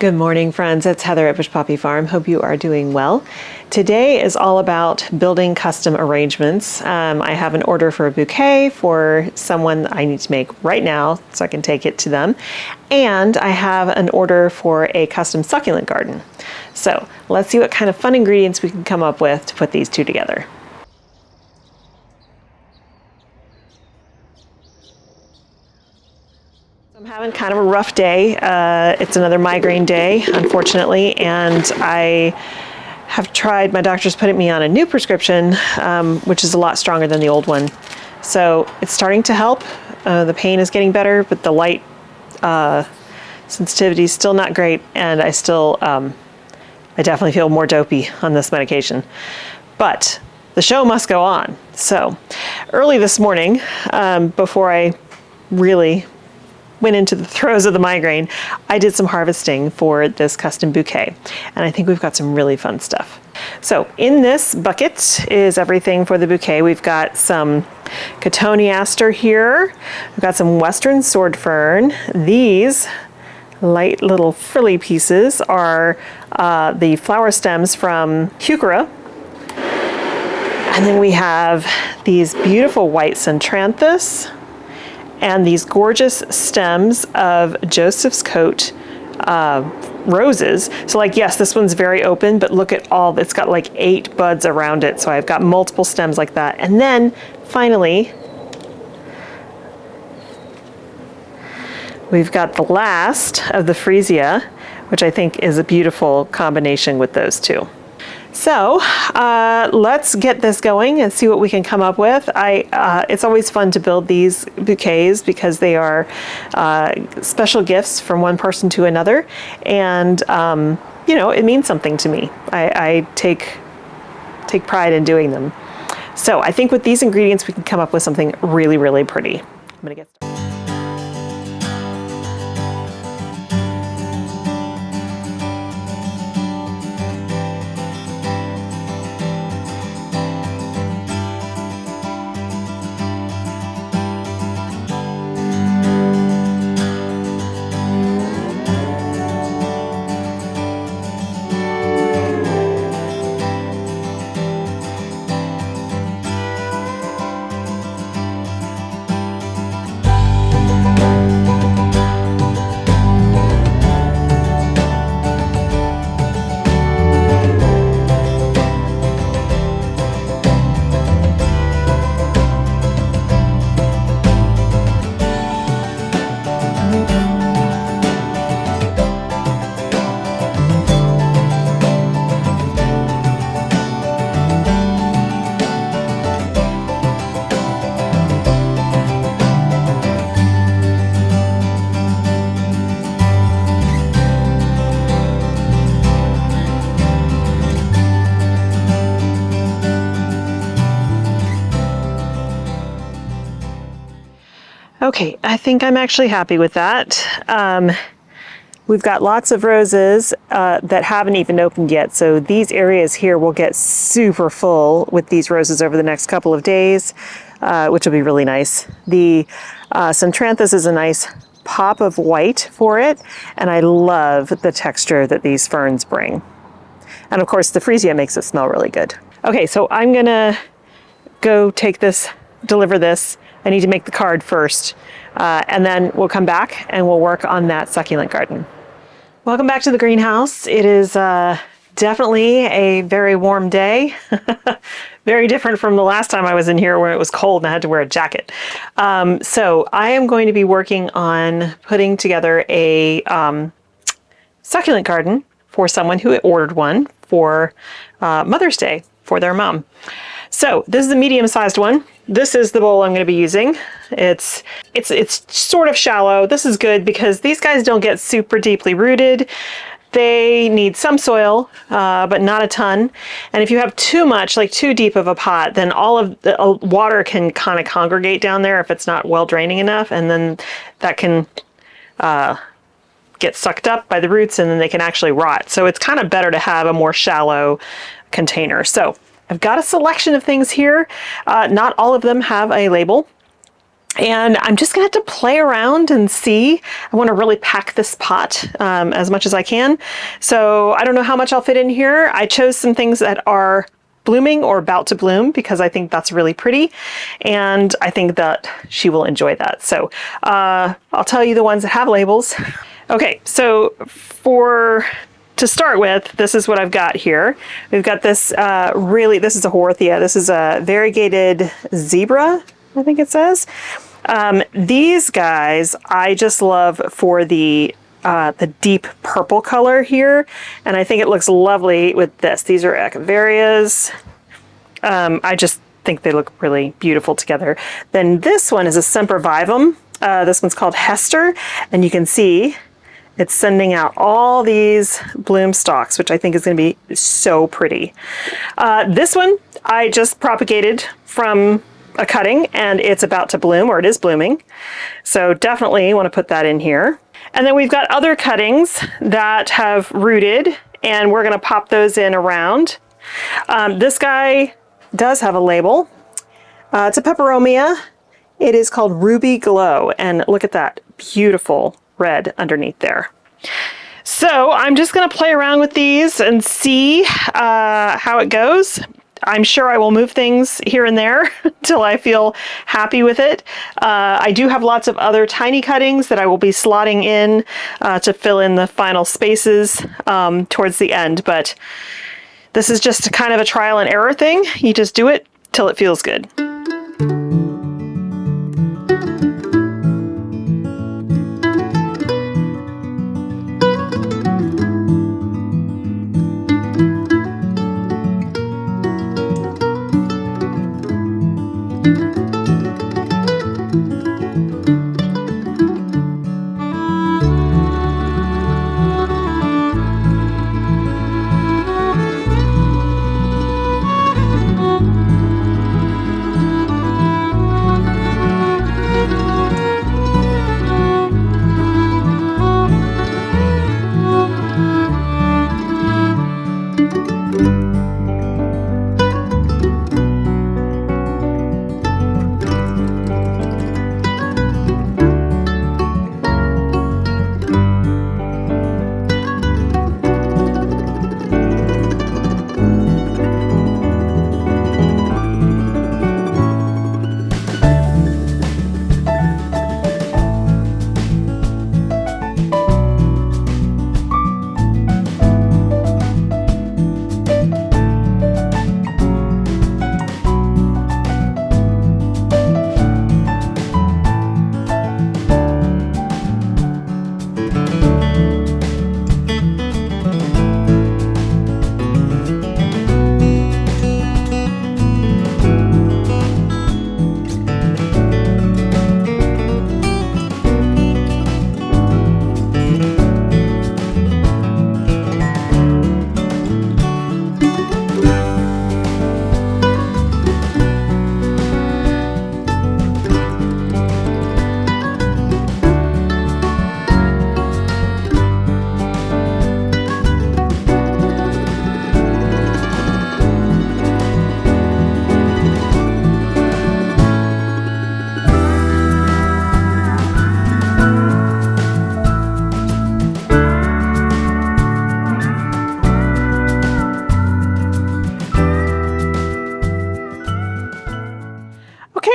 Good morning, friends. It's Heather at Bush Poppy Farm. Hope you are doing well. Today is all about building custom arrangements. I have an order for a bouquet for someone I need to make right now so I can take it to them. And I have an order for a custom succulent garden. So let's see what kind of fun ingredients we can come up with to put these two together. I'm having kind of a rough day. It's another migraine day, unfortunately, and I have tried, my doctor's putting me on a new prescription, which is a lot stronger than the old one. So it's starting to help. The pain is getting better, but the light sensitivity is still not great, and I definitely feel more dopey on this medication. But the show must go on. So early this morning, before I really went into the throes of the migraine, I did some harvesting for this custom bouquet, and I think we've got some really fun stuff. So in this bucket is everything for the bouquet. We've got some cotoneaster here. We've got some western sword fern. These light little frilly pieces are the flower stems from heuchera. And then we have these beautiful white centranthus and these gorgeous stems of Joseph's Coat roses. So like, yes, this one's very open, but look at all, it's got like 8 buds around it. So I've got multiple stems like that. And then finally, we've got the last of the freesia, which I think is a beautiful combination with those two. So let's get this going and see what we can come up with. It's always fun to build these bouquets because they are special gifts from one person to another, and you know, it means something to me. I take pride in doing them. So I think with these ingredients we can come up with something really, really pretty. I'm gonna get started. Okay, I think I'm actually happy with that. We've got lots of roses that haven't even opened yet, so these areas here will get super full with these roses over the next couple of days, which will be really nice. The centranthus is a nice pop of white for it, and I love the texture that these ferns bring. And of course, the freesia makes it smell really good. Okay, so I'm gonna go take this, deliver this. I need to make the card first, and then we'll come back and we'll work on that succulent garden. Welcome back to the greenhouse. It is definitely a very warm day. Very different from the last time I was in here where it was cold and I had to wear a jacket. So I am going to be working on putting together a succulent garden for someone who ordered one for Mother's Day for their mom. So this is a medium-sized one. This is the bowl I'm going to be using. It's sort of shallow. This is good because these guys don't get super deeply rooted. They need some soil, but not a ton. And if you have too much, like too deep of a pot, then all of the water can kind of congregate down there if it's not well draining enough, and then that can get sucked up by the roots, and then they can actually rot. So it's kind of better to have a more shallow container. So I've got a selection of things here. Not all of them have a label. And I'm just gonna have to play around and see. I wanna really pack this pot as much as I can. So I don't know how much I'll fit in here. I chose some things that are blooming or about to bloom because I think that's really pretty. And I think that she will enjoy that. So I'll tell you the ones that have labels. Okay, so to start with, this is what I've got here. We've got this this is a Horothea. This is a variegated zebra, I think it says. These guys I just love for the deep purple color here, and I think it looks lovely with this. These are Echeverias. I just think they look really beautiful together. Then this one is a Sempervivum. This one's called Hester, and you can see it's sending out all these bloom stalks, which I think is going to be so pretty. This one I just propagated from a cutting, and it's about to bloom, or it is blooming. So definitely want to put that in here. And then we've got other cuttings that have rooted, and we're going to pop those in around. This guy does have a label. It's a Peperomia. It is called Ruby Glow, and look at that beautiful red underneath there. So I'm just going to play around with these and see how it goes. I'm sure I will move things here and there until I feel happy with it. I do have lots of other tiny cuttings that I will be slotting in to fill in the final spaces towards the end, but this is just kind of a trial and error thing. You just do it till it feels good.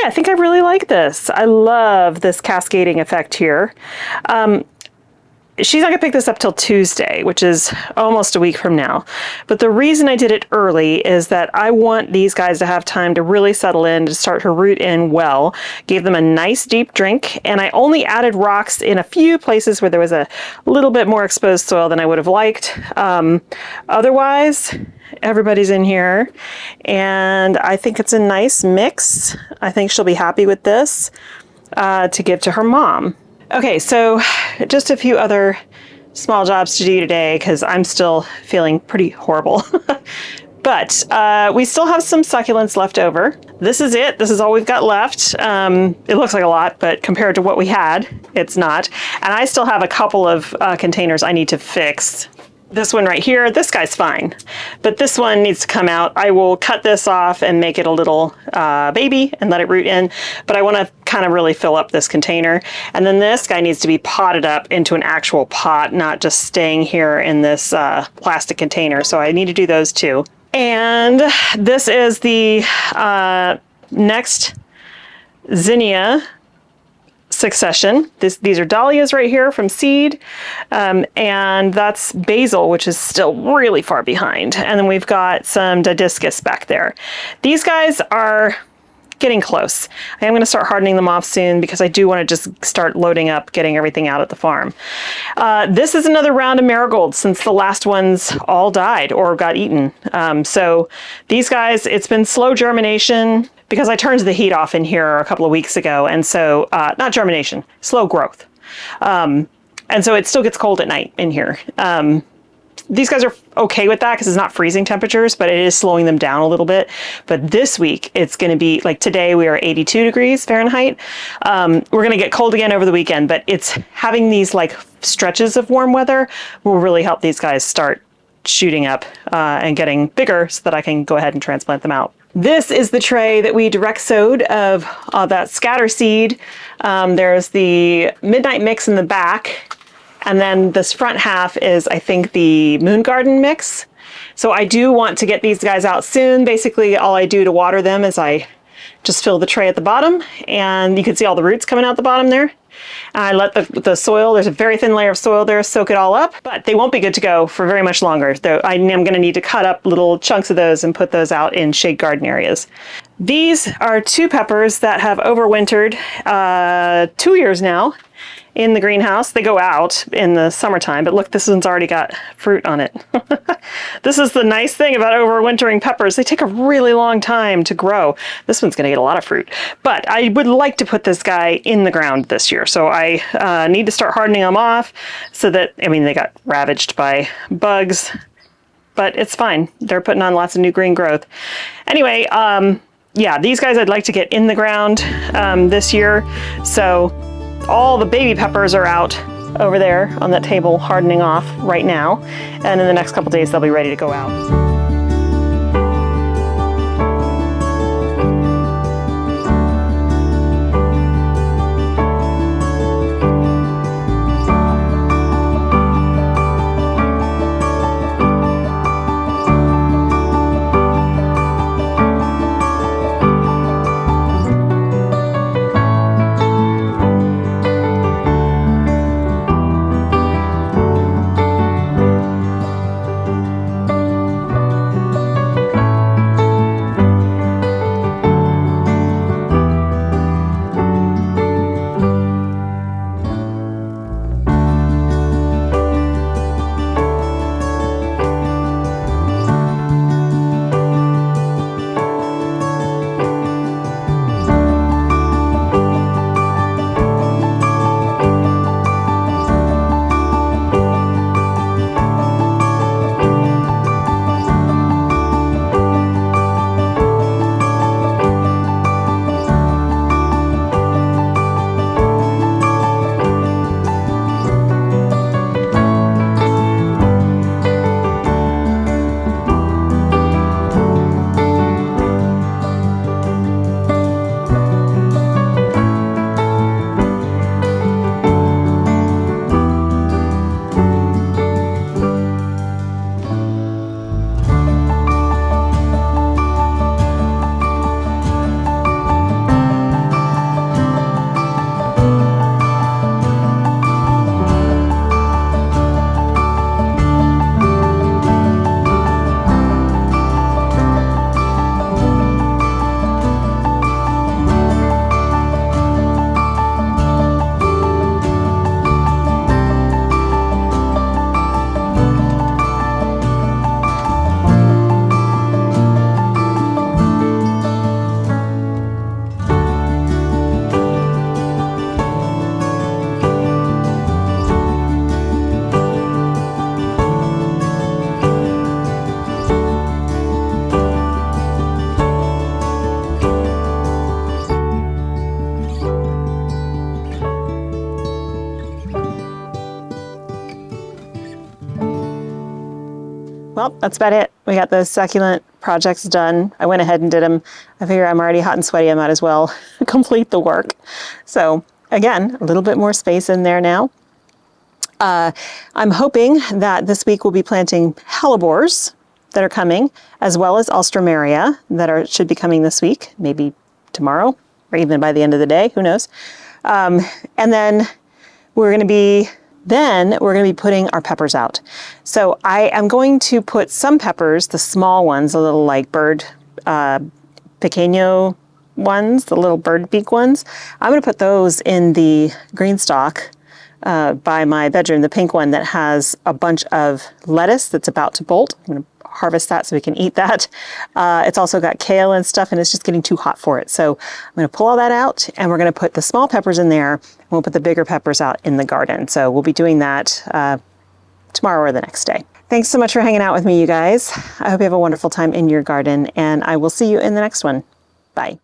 I think I really like this. I love this cascading effect here. She's not gonna pick this up till Tuesday, which is almost a week from now. But the reason I did it early is that I want these guys to have time to really settle in, to start to root in well. Gave them a nice deep drink, and I only added rocks in a few places where there was a little bit more exposed soil than I would have liked. Otherwise, everybody's in here, and I think it's a nice mix. I think she'll be happy with this to give to her mom. Okay, so just a few other small jobs to do today because I'm still feeling pretty horrible. But we still have some succulents left over. This is it. This is all we've got left. It looks like a lot, but compared to what we had, it's not. And I still have a couple of containers I need to fix This one right here, this guy's fine, but this one needs to come out. I will cut this off and make it a little baby and let it root in, but I want to kind of really fill up this container. And then this guy needs to be potted up into an actual pot, not just staying here in this plastic container. So I need to do those too. And this is the next zinnia succession. These are dahlias right here from seed, and that's basil, which is still really far behind. And then we've got some didiscus back there. These guys are getting close. I am going to start hardening them off soon because I do want to just start loading up, getting everything out at the farm. This is another round of marigolds since the last ones all died or got eaten. So these guys, it's been slow germination, because I turned the heat off in here a couple of weeks ago, and so, not germination, slow growth. And so it still gets cold at night in here. These guys are okay with that because it's not freezing temperatures, but it is slowing them down a little bit. But this week, it's gonna be, like today we are 82 degrees Fahrenheit. We're gonna get cold again over the weekend, but it's having these like stretches of warm weather will really help these guys start shooting up and getting bigger so that I can go ahead and transplant them out. This is the tray that we direct sowed of that scatter seed. There's the Midnight Mix in the back, and then this front half is, I think, the Moon Garden mix. So I do want to get these guys out soon. Basically, all I do to water them is I just fill the tray at the bottom, and you can see all the roots coming out the bottom there. I let the soil, there's a very thin layer of soil there, soak it all up, but they won't be good to go for very much longer. Though I am going to need to cut up little chunks of those and put those out in shade garden areas. These are two peppers that have overwintered 2 years now in the greenhouse. They go out in the summertime, but look, this one's already got fruit on it. This is the nice thing about overwintering peppers. They take a really long time to grow. This one's gonna get a lot of fruit, but I would like to put this guy in the ground this year. So I need to start hardening them off so that, I mean, they got ravaged by bugs, but it's fine. They're putting on lots of new green growth. Anyway, yeah, these guys I'd like to get in the ground this year. So all the baby peppers are out over there on that table hardening off right now. And in the next couple days, they'll be ready to go out. well, that's about it. We got those succulent projects done. I went ahead and did them. I figure I'm already hot and sweaty. I might as well complete the work. So again, a little bit more space in there now. I'm hoping that this week we'll be planting hellebores that are coming, as well as alstroemeria that should be coming this week, maybe tomorrow, or even by the end of the day, who knows. And then we're going to be putting our peppers out. So I am going to put some peppers, the small ones, the little like bird, pequeño ones, the little bird beak ones. I'm going to put those in the green stalk by my bedroom, the pink one that has a bunch of lettuce that's about to bolt. I'm going to harvest that so we can eat that. It's also got kale and stuff, and it's just getting too hot for it. So I'm going to pull all that out, and we're going to put the small peppers in there, and we'll put the bigger peppers out in the garden. So we'll be doing that tomorrow or the next day. Thanks so much for hanging out with me, you guys. I hope you have a wonderful time in your garden, and I will see you in the next one. Bye.